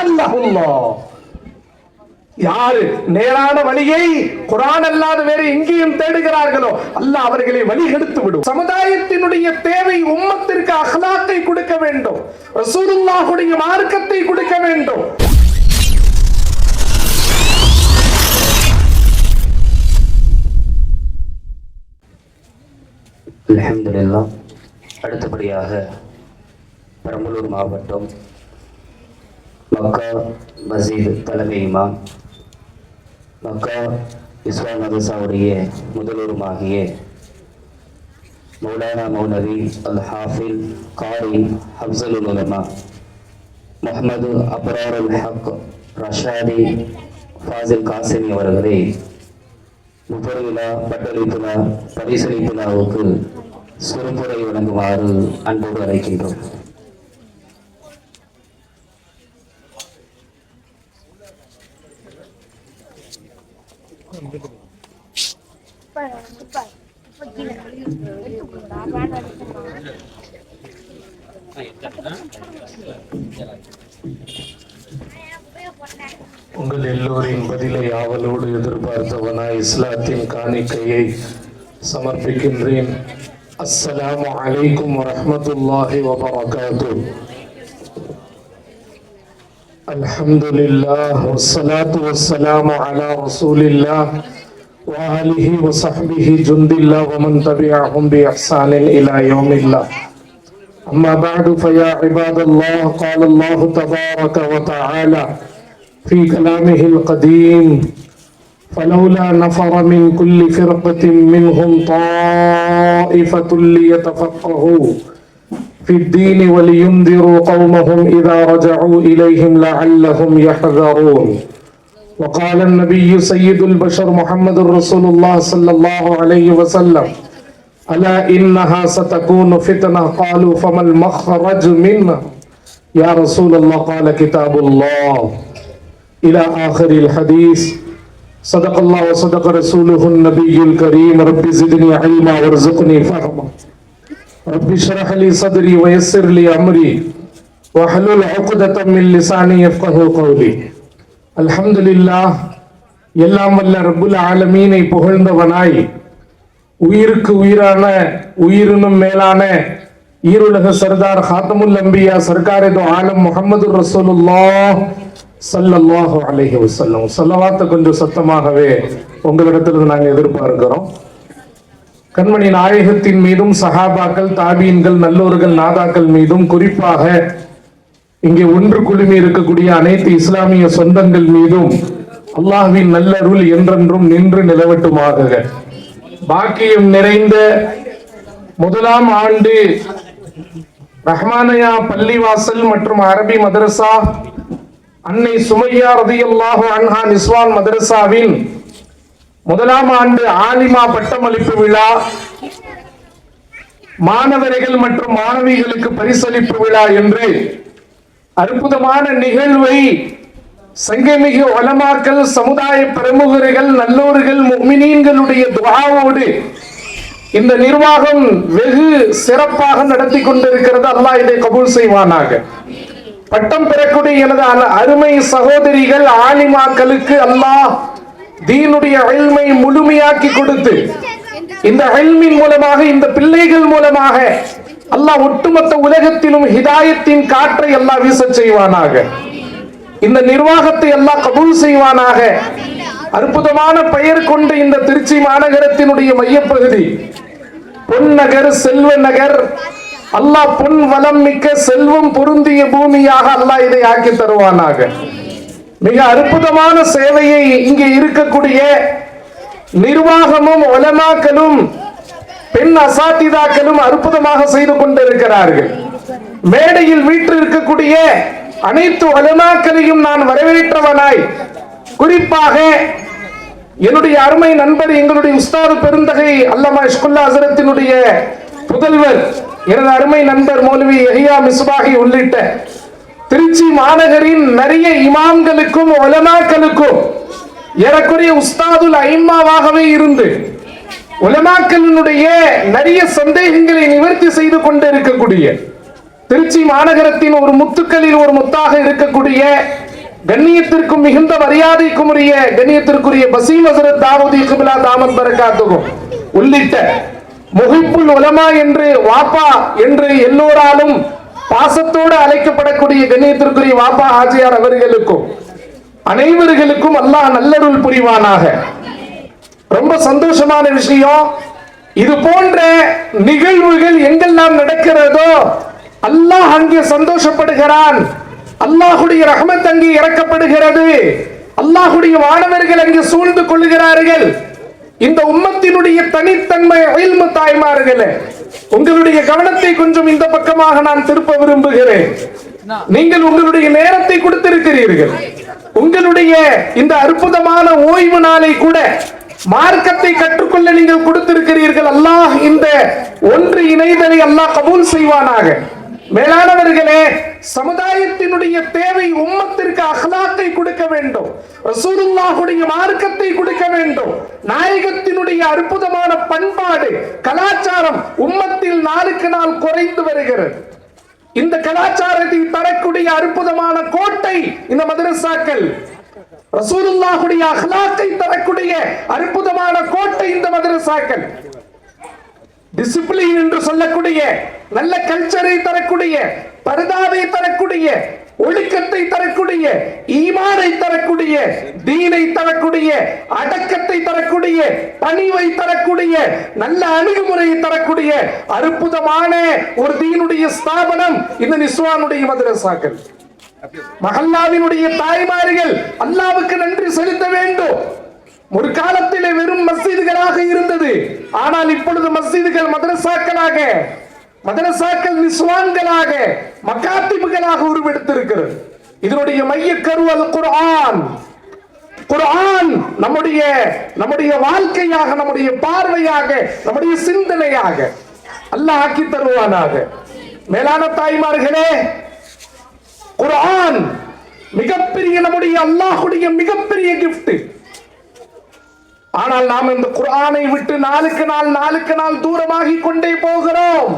அல்லாஹ். யாரு நேரான வழியை குர்ஆன் அல்லாத வேறு எங்கேயும் தேடுகிறார்களோ அல்லாஹ் அவர்களை வழிகெடுத்து விடும். சமுதாயத்தினுடைய தேவை உம்மத்திற்கு அஹ்லாக்கை கொடுக்க வேண்டும், ரசூலுல்லாஹுடைய மார்க்கத்தை கொடுக்க வேண்டும். அல்ஹம்துலில்லாஹ். அடுத்தபடியாக பெரம்பலூர் மாவட்டம் மக்கா மஸ்ஜித் தலைமை இமாம், மக்கா இஸ்லாம் மதரசாவுடைய முதல்வருமாகிய மௌலானா மௌலவி அல் ஹாஃபில் காரி ஹப்ஸுல் உலமா முஹம்மது அப்ராருல் ஹக் ரஷாதி ஃபாசில் காசிமி அவர்களை முப்பது விழா பட்டளிப்பு விழா பரிசளிப்பு விழாவுக்கு சிறப்புரை வழங்குமாறு அன்போடு அழைக்கின்றோம். உங்கள் எல்லோரின் பதிலை ஆவலோடு எதிர்பார்த்தவனாய் இஸ்லாத்தின் காணிக்கையை சமர்ப்பிக்கின்றேன். அஸ்ஸலாமு அலைக்கும் வரஹ்மத்துல்லாஹி வபரகாத்துஹு. அல்ஹம்துலில்லாஹ் வஸ்ஸலாத்து வஸ்ஸலாமு அலா ரசூலில்லாஹ் وآله وصحبه جند الله ومن تبعهم بإحسان إلى يوم الله. أما بعد فيا عباد الله قال الله تبارك وتعالى في كلامه القديم فلولا نفر من كل فرقة منهم طائفة ليتفقهوا في الدين ولينذروا قومهم إذا رجعوا إليهم لعلهم يحذرون. وقال النبي سيد البشر محمد رسول الله صلى الله عليه وسلم ألا إنها ستكون فتنة قالوا فما المخرج منها يا رسول الله قال كتاب الله إلى آخر الحديث. صدق الله وصدق رسوله النبي الكريم. رب زدني علما وارزقني فهما رب اشرح لي صدري ويسر لي أمري واحلل عقدة من لساني يفقهوا قولي. அல்ஹம்துலில்லாஹ். எல்லாம் வல்ல ரப்புல் ஆலமீனை புகழ்ந்தவனாய் உயிருக்கு உயிரான உயிரினும் மேலான ஈருலக சர்தார் ஹாத்தமுல் அம்பியா சர்காரே தோ ஆலம் முஹம்மது ரசூலுல்லாஹ் ஸல்லல்லாஹு அலைஹி வஸல்லம் ஸல்லவாத்தை கொஞ்சம் சத்தமாகவே உங்களிடத்திலிருந்து நாங்கள் எதிர்பார்க்கிறோம். கண்மணி நாயகத்தின் மீதும் சஹாபாக்கள் தாபீன்கள் நல்லோர்கள் நாதாக்கள் மீதும் குறிப்பாக இங்கே ஒன்று குழுமி இருக்கக்கூடிய அனைத்து இஸ்லாமிய சொந்தங்கள் மீதும் அல்லாஹ்வின் நல்லருள் என்றென்றும் நின்று நிலவட்டுமாக. பாக்கியம் நிறைந்த முதலாம் ஆண்டு ரஹ்மானயா பள்ளிவாசல் மற்றும் அரபி மதரசா அன்னை சுமையா ரலியல்லாஹு அன்ஹா நிஸ்வான் மதரசாவின் முதலாம் ஆண்டு ஆலிமா பட்டமளிப்பு விழா, மாணவர்கள் மற்றும் மாணவிகளுக்கு பரிசளிப்பு விழா என்று அற்புதமான நிகழ்வை சங்கமிகு உலமாக்கள், சமுதாய பிரமுகர்கள், நல்லோர்கள், முஃமினீன்களுடைய துஆவோடு இந்த நிர்வாகம் வெகு சிறப்பாக நடத்தி கொண்டிருக்கிறது. அல்லாஹ் இதை கபூல் செய்வானாக. பட்டம் பெறக்கூடிய எனது அருமை சகோதரிகள் ஆலிமாக்களுக்கு அல்லாஹ் தீனுடைய இல்மை முழுமையாக்கி கொடுத்து இந்த இல்மின் மூலமாக இந்த பிள்ளைகள் மூலமாக அல்லாஹ் ஒட்டுமொத்த உலகத்திலும் ஹிதாயத்தின் காற்றை அல்லாஹ் வீச செய்வானாக. இந்த நிர்வாகத்தை அல்லாஹ் கபூல் செய்வானாக. அற்புதமான பெயர் கொண்ட இந்த திருச்சி மாநகரத்தினுடைய மையப்பகுதி பொன்னகர், செல்வ நகர், அல்லாஹ் பொன் வளம் மிக்க செல்வம் பொருந்திய பூமியாக அல்லாஹ் இதை ஆக்கி தருவானாக. மிக அற்புதமான சேவையை இங்கே இருக்கக்கூடிய நிர்வாகமும் உலமாக்களும் பெண் அசாத்திதாக்களும் அற்புதமாக செய்து கொண்டிருக்கிறார்கள். மேடையில் வீட்டில் இருக்கக்கூடிய அனைத்து உலமாக்களையும் நான் வரவேற்றவனாய், குறிப்பாக என்னுடைய அருமை நண்பர் எங்களுடைய உஸ்தாது பெருந்தகை அல்லமா இஷ்குல்லா ஹஸரத்தினுடைய புதல்வர் எனது அருமை நண்பர் மௌலவி யஹ்யா மிஸ்பாஹி உள்ளிட்ட திருச்சி மாநகரின் நிறைய இமாம்களுக்கும் உலமாக்களுக்கும் ஏறக்குறைய உஸ்தாதுல் ஐம்மாவாகவே இருந்து உலமாக்களினுடைய நிறைய சந்தேகங்களை நிவர்த்தி செய்து கொண்டு இருக்கக்கூடிய திருச்சி மாநகரத்தின் ஒரு முத்துக்களில் ஒரு முத்தாக இருக்கக்கூடிய கண்ணியத்திற்கும் மிகுந்த மரியாதைக்கும் உரிய கண்ணியத்திற்குரிய பசீம் ஹஸரத் தாவூதி கிப்லா தாமத் பரகாத்துஹு உள்ளிட்ட முஹிப்புல் உலமா என்று வாப்பா என்று எல்லோராலும் பாசத்தோடு அழைக்கப்படக்கூடிய கண்ணியத்திற்குரிய வாப்பா ஹாஜியார் அவர்களுக்கும் அனைவர்களுக்கும் அல்லாஹ் நல்லருள் புரிவானாக. ரொம்ப சந்தோஷமான விஷயம், இது போன்ற நிகழ்வுகள் எங்கெல்லாம் நடக்கிறதோ அல்லாஹ் அங்கே சந்தோஷப்படுகிறான், அல்லாஹுடைய ரஹ்மத் அங்கே இறக்கப்படுகிறது, அல்லாஹுடைய வானவர்கள் அங்கே சூழ்ந்து கொள்கிறார்கள். இந்த உம்மத்தினுடைய தனித்தன்மை இல்மு தாய்மார்களே, உங்களுடைய கவனத்தை கொஞ்சம் இந்த பக்கமாக நான் திருப்ப விரும்புகிறேன். நீங்கள் உங்களுடைய நேரத்தை கொடுத்திருக்கிறீர்கள், உங்களுடைய இந்த அற்புதமான ஓய்வு நாளை கூட மார்க்கத்தை கற்றுக்கொள்ள நீங்கள் கொடுத்திருக்கிறீர்கள். அல்லாஹ் இந்த ஒன்று இணைதலை அல்லாஹ் கபூல் செய்வானாக. மேலானவர்களே, சமுதாயத்தினுடைய தேவை உம்மத்திற்கு அஹ்லாக்கை கொடுக்க வேண்டும், ரசூலுல்லாஹுடைய மார்க்கத்தை கொடுக்க வேண்டும். நாயகத்தினுடைய அற்புதமான பண்பாடு கலாச்சாரம் உம்மத்தில் நாளுக்கு நாள் குறைந்து வருகிறது. இந்த கலாச்சாரத்தை தரக்கூடிய அற்புதமான கோட்டை இந்த மதரசாக்கள், ரசூலுல்லாஹுடைய அஹ்லாக்கை தரக்கூடிய அற்புதமான கோட்டை இந்த மதரசாக்கள். டிசிப்ளின் என்று சொல்லக்கூடிய நல்ல கல்ச்சரை தரக்கூடிய, பர்தாவை தரக்கூடிய, ஒழுக்கத்தை தரக்கூடிய, ஈமானை தரக்கூடிய, தீனை தரக்கூடிய, அடக்கத்தை தரக்கூடிய, பணிவை தரக்கூடிய, நல்ல அணுகுமுறையை தரக்கூடிய அற்புதமான ஒரு தீனுடைய ஸ்தாபனம் இந்த நிஸ்வானுடைய மதரசாக்கள். மஹல்லாவினுடைய தாய்மார்கள் அல்லாஹ்வுக்கு நன்றி செலுத்த வேண்டும். ஒரு காலத்திலே வெறும் மஸ்ஜிதுகளாக இருந்தது, ஆனால் இப்பொழுது மஸ்ஜிதுகள் மதரசாக்களாக, மதரசாக்கள் நிஸ்வான்களாக, மகாத்திபுகளாக உருவெடுத்திருக்கிறது. இதனுடைய மைய கரு அல் குர்ஆன். குர்ஆன் நம்முடைய வாழ்க்கையாக, நம்முடைய பார்வையாக, நம்முடைய சிந்தனையாக அல்லாஹ் ஆக்கி தருவானாக. மேலான தாய்மார்களே, குர்ஆன் மிகப்பெரிய நம்முடைய அல்லாஹ்வுடைய மிகப்பெரிய கிஃப்ட். ஆனால் நாம் இந்த குர்ஆனை விட்டு நாளுக்கு நாள் தூரமாகி கொண்டே போகிறோம்.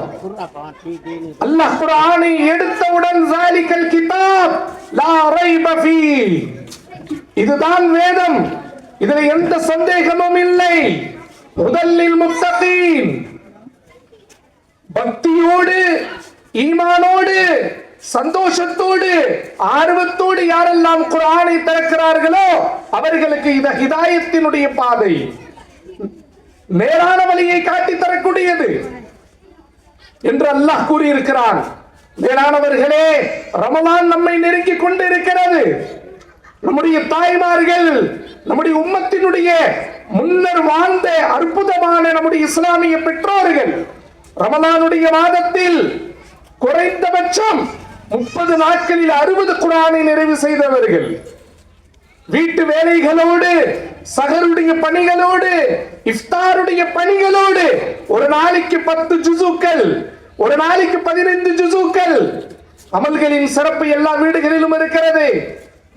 அல்லாஹ் குர்ஆனை எடுத்தவுடன் ஸாலிகல் கிதாப் லா ரைப ஃபீ, இதுதான் வேதம், இதில் எந்த சந்தேகமும் இல்லை. ஹுதல்லில் முத்தகீன், பக்தியோடு, ஈமானோடு, சந்தோஷத்தோடு, ஆர்வத்தோடு யாரெல்லாம் குர்ஆனை திறக்கிறார்களோ அவர்களுக்கு இது ஹிதாயத்தினுடைய பாதை, நேரான வழியை காட்டி தரக்கூடியது என்று அல்லாஹ் கூறியிருக்கிறான். மேலானவர்களே, ரமலான் நம்மை நெருங்கிக் கொண்டு இருக்கிறது. நம்முடைய தாய்மார்கள், நம்முடைய உம்மத்தினுடைய முன்னர் வாழ்ந்த அற்புதமான நம்முடைய இஸ்லாமிய பெற்றோர்கள் ரமலானுடைய மாதத்தில் குறைந்தபட்சம் 30 நாட்களில் 60 குர்ஆனை நிறைவு செய்தவர்கள். வீட்டு வேலைகளோடு, சஹருடைய பணிகளோடு, இஃப்தாருடைய பணிகளோடு ஒரு நாளைக்கு 10 ஜுஸுக்கள், ஒரு நாளைக்கு 15 ஜுஸுக்கள். அமல்களின் சிறப்பு எல்லா வீடுகளிலும் இருக்கிறது,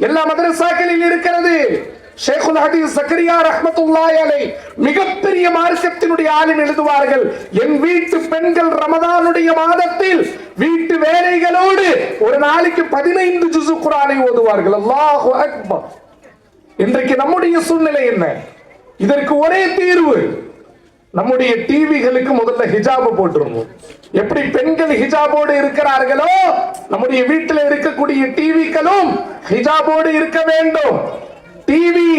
எல்லா மதரசாக்களில் இருக்கிறது. ஷேகுல் ஹதீஸ் ஜக்கரியா ரஹ்மத்துல்லாஹி அலைஹி மிகப்பெரிய மார்க்கத்தினுடைய ஆலிம் எழுதுவார்கள், என் வீட்டு பெண்கள் ரமதானுடைய மாதத்தில் வீட்டு வேலைகளோடு ஒரு நாளைக்கு 15 ஜுஸு குர்ஆனை ஓதுவார்கள். அல்லாஹு அக்பர். இன்றைக்கு நம்முடைய சூழ்நிலை என்ன? இதற்கு ஒரே தீர்வு, நம்முடைய டிவிகளுக்கு முதல்ல ஹிஜாப் போட்டுருவோம். எப்படி பெண்கள் ஹிஜாபோடு இருக்கிறார்களோ நம்முடைய வீட்டில் இருக்கக்கூடிய டிவிக்களும் ஹிஜாபோடு இருக்க வேண்டும். டிவி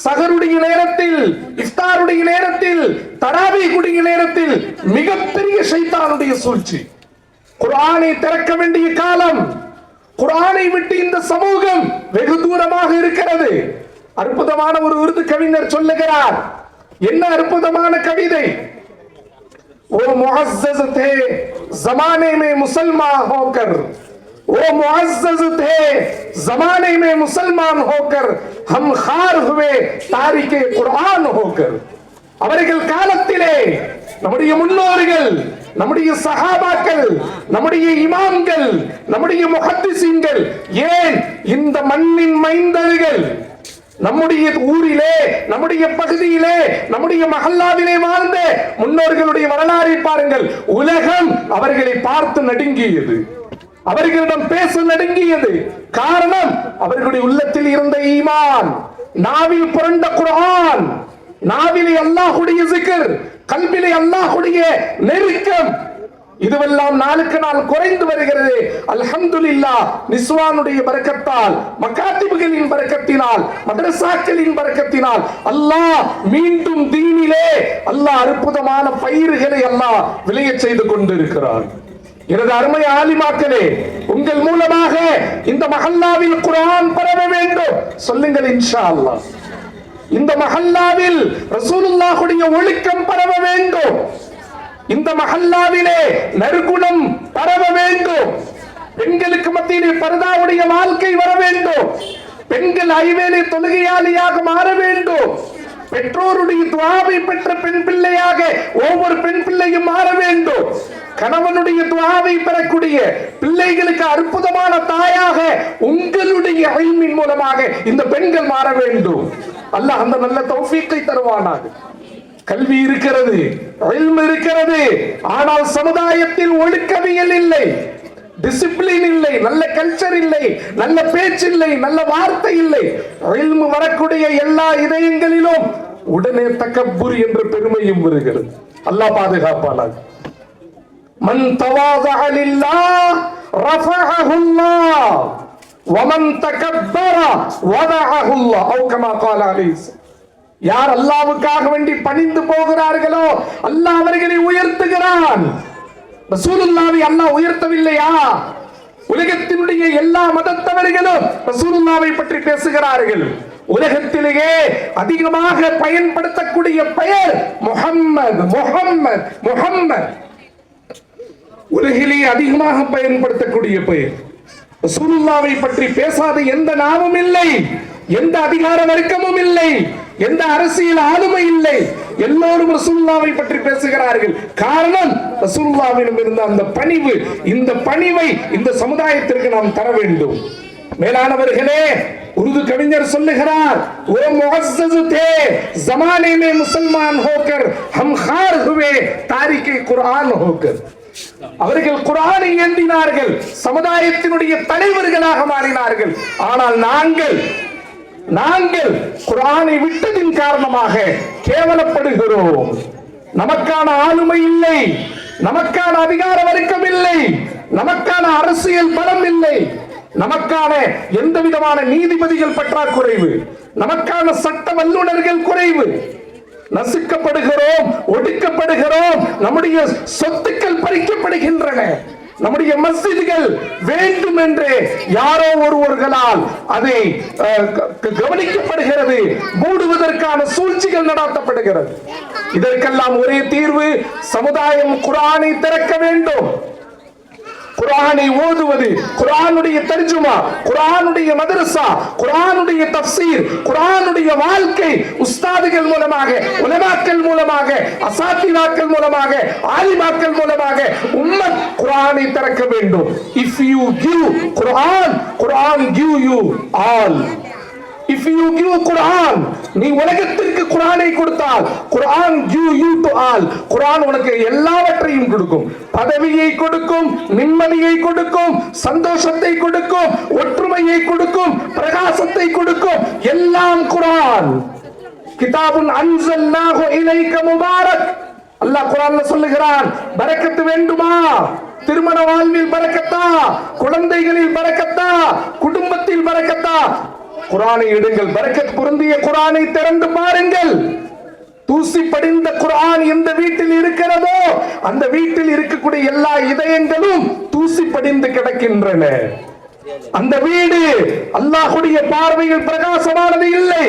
சஹருடைய நேரத்தில், இஃப்தாருடைய நேரத்தில், தராவீஹுடைய நேரத்தில் மிகப்பெரிய ஷைத்தானுடைய சூழ்ச்சி. குர்ஆனை திறக்க வேண்டிய காலம், குர்ஆனை விட்டு இந்த சமூகம் வெகு தூரமாக இருக்கிறது. அற்புதமான ஒரு உருது கவிஞர் சொல்லுகிறார், என்ன அற்புதமான கவிதை! ஓ முஅஸ்ஸஸ் தே ज़माने में मुसलमान होकर, वो मुअज़्ज़ज़ थे ज़माने में मुसलमान होकर, हम खार हुए तारिके कुर्आन होकर. அவர்கள் காலத்திலே நம்முடைய முன்னோர்கள், நம்முடைய சஹாபாக்கள், நம்முடைய இமாம்கள், நம்முடைய முஹத்திஸீன்கள், ஏன் இந்த மண்ணின் மைந்தர்கள் நம்முடைய ஊரிலே, நம்முடைய பகுதியிலே, நம்முடைய மஹல்லாவிலே வாழ்ந்த முன்னோர்களுடைய வரலாறை பாருங்கள். உலகம் அவர்களை பார்த்து நடுங்கியது. அவர்களிடம் பேச நடுங்கியது. காரணம், அவர்களுடைய உள்ளத்தில் இருந்த ஈமான். நாவில் புரண்ட குர்ஆன், நாவிலே அல்லாஹ்வுடைய zikr, கல்விலே அல்லாஹ்வுடைய நெருக்கம், இதுவெல்லாம் நாளுக்கு நாள் குறைந்து வருகிறது. அல்ஹம்துலில்லாஹ், நிஸ்வானுடைய பரக்கத்தால், மக்காத்திபுகளின் பரக்கத்தினால், மதரசாக்களின் பரக்கத்தினால் அல்லாஹ் மீண்டும் தீனிலே அல்லாஹ் அற்புதமான பயிர்களை அல்லாஹ் விளையச் செய்து கொண்டிருக்கிறார். எனது அருமை ஆலிமாக்களே, உங்கள் மூலமாக இந்த மஹல்லாவில் குர்ஆன் பரவ வேண்டும். சொல்லுங்கள் இன்ஷா அல்லாஹ். இந்த மஹல்லாவில் ரசூலுல்லாஹ்வுடைய ஒழுக்கம் பரவ வேண்டும். இந்த மஹல்லாவிலே நற்குணம் பரவ வேண்டும். பெண்களுக்கு மத்தியிலே பர்தாவுடைய வாழ்க்கை வர வேண்டும். பெண்கள் ஐவேளை தொழுகையாளியாக மாற வேண்டும். பெற்றோருடைய துஆவை பெற்ற பெண் பிள்ளையாக ஒவ்வொரு பெண் பிள்ளையும் மாற வேண்டும். கணவனுடைய துஆவை பெறக்கூடிய பிள்ளைகளுக்கு அற்புதமான தாயாக உங்களுடைய இல்மின் மூலமாக இந்த பெண்கள் மாற வேண்டும். அல்லாஹ் அந்த நல்ல தௌஃபீக்கை தருவானாக. கல்வி இருக்கிறது, இல்ம் இருக்கிறது, ஆனால் சமுதாயத்தில் ஒழுக்கவியல் இல்லை, டிசிப்ளின் இல்லை, நல்ல கல்ச்சர் இல்லை, நல்ல பேச்சு இல்லை, நல்ல வார்த்தை இல்லை. இல்ம் வரக்கூடிய எல்லா இதயங்களிலும் உடனே தக்கப்புர் என்ற பெருமையும் வருகிறது. அல்லாஹ் பாதுகாப்பானாக. மன் தவாதஅ லில்லாஹ் ரஃபஅஹு அல்லாஹ் வமன் தகப்பர வதஅஹு அல்லாஹ் அவ் கமா قال அலைஹி. யார் அல்லாஹ்வுக்காக வேண்டி பணிந்து போகிறார்களோ அல்லாஹ் அவர்களை உயர்த்துகிறான். ரசூலுல்லாஹ்வை அல்லாஹ் உயர்த்தவில்லையா? உலகத்தினுடைய எல்லா மதத்தவர்களும் ரசூலுல்லாஹ்வை பற்றி பேசுகிறார்கள். உலகத்திலேயே அதிகமாக பயன்படுத்தக்கூடிய பெயர் முஹம்மது, முஹம்மது, முஹம்மது. உலகிலேயே அதிகமாக பயன்படுத்தக்கூடிய பெயர். ரசூலுல்லாஹ்வை பற்றி பேசாத எந்த நாமும் இல்லை, எந்த அதிகார வர்க்கமும் இல்லை, எந்த அரசியல் ஆளுமை இல்லை. எல்லோரும் ரசூலுல்லாஹ்வை பற்றி பேசுகிறார்கள். காரணம், ரசூலுல்லாஹ்விடம் இருந்த அந்த பணிவு. இந்த பணிவை இந்த சமுதாயத்திற்கு நாம் தர வேண்டும். மேலானவர்களே, உருது கவிஞர் சொல்லுகிறார், ஓ முஅஸ்ஸஸ் தே ஜமாने में मुसलमान होकर हम खार हुए तारीके कुरान होकर. அவர்கள் குர்ஆனை ஏந்தினார்கள், சமுதாயத்தினுடைய தலைவர்களாக மாறினார்கள். ஆனால் நாங்கள் குர்ஆனை விட்டதின் காரணமாக கேவலப்படுகிறோம். நமக்கான ஆளுமை இல்லை, நமக்கான அதிகார வர்க்கம் இல்லை, நமக்கான அரசியல் பலம் இல்லை, நமக்கான எந்த விதமான நீதிபதிகள் பற்றாக்குறைவு, நமக்கான சட்ட வல்லுநர்கள் குறைவு. நசுக்கப்படுகிறோம், ஒடுக்கப்படுகிறோம், நம்முடைய சொத்துக்கள் பறிக்கப்படுகின்றன. நம்முடைய மஸ்ஜிதுகள் வேண்டும் என்று யாரோ ஒருவர்களால் அதை கவனிக்கப்படுகிறது, மூடுவதற்கான சூழ்ச்சிகள் நடத்தப்படுகிறது. இதற்கெல்லாம் ஒரே தீர்வு, சமுதாயம் குர்ஆனை திறக்க வேண்டும். குர்ஆனை ஓதுவது, குர்ஆனுடைய தர்ஜுமா, குர்ஆனுடைய மதரசா, குர்ஆனுடைய தஃப்சீர், குர்ஆனுடைய வாழ்க்கை உஸ்தாதுகள் மூலமாக, உலமாக்கள் மூலமாக, அசாத்திராக்கள் மூலமாக, ஆலிமாக்கள் மூலமாக உம்மத் குர்ஆனை திறக்க வேண்டும். If you give Quran, Quran give you all. If you give Quran, நீ உலகத்திற்கு குர்ஆனை கொடுத்தால் Quran give you to all. குர்ஆன் உனக்கு எல்லாவற்றையும் கொடுக்கும். பதவியை கொடுக்கும், நிம்மதியை கொடுக்கும், சந்தோஷத்தை கொடுக்கும், ஒற்றுமையை கொடுக்கும், பிரகாசத்தை கொடுக்கும். எல்லாம் குர்ஆன். கிதாபுன் அன்ஸல்னாஹு இலைக முபாரக். அல்லாஹ் குர்ஆன்ல சொல்லுகிறான், பரக்கத்து வேண்டுமா? திருமண வாழ்வில் பரக்கத்தா, குழந்தைகளில் பரக்கத்தா, குடும்பத்தில் பரக்கத்தா? குர்ஆனை எடுங்கள், பரக்கத் பொருந்திய குர்ஆனை திறந்து பாருங்கள். தூசி படிந்த குர்ஆன் எந்த வீட்டில் இருக்கிறதோ அந்த வீட்டில் இருக்கக்கூடிய எல்லா இதயங்களும் தூசி படிந்து கிடக்கின்றன. அந்த வீடு அல்லாஹ்வுடைய பார்வையில் பிரகாசமானது இல்லை.